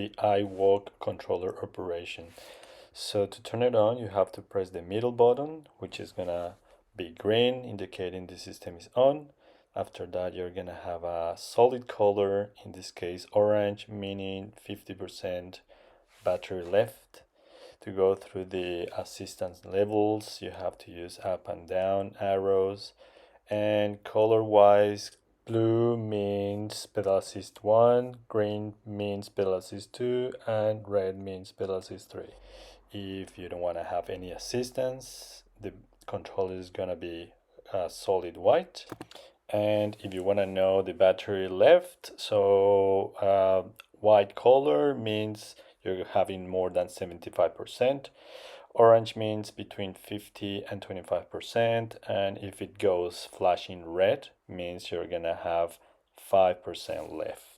the iWOC controller operation. So to turn it on, you have to press the middle button, which is gonna be green, indicating the system is on. After that, you're gonna have a solid color, in this case orange, meaning 50% battery left. To go through the assistance levels, you have to use up and down arrows. And color wise, blue means pedal assist 1, green means pedal assist 2, and red means pedal assist 3. If you don't want to have any assistance, the controller is gonna be solid white. And if you want to know the battery left, so white color means you're having more than 75%. Orange means between 50 and 25%. And if it goes flashing red, means you're gonna have 5% left.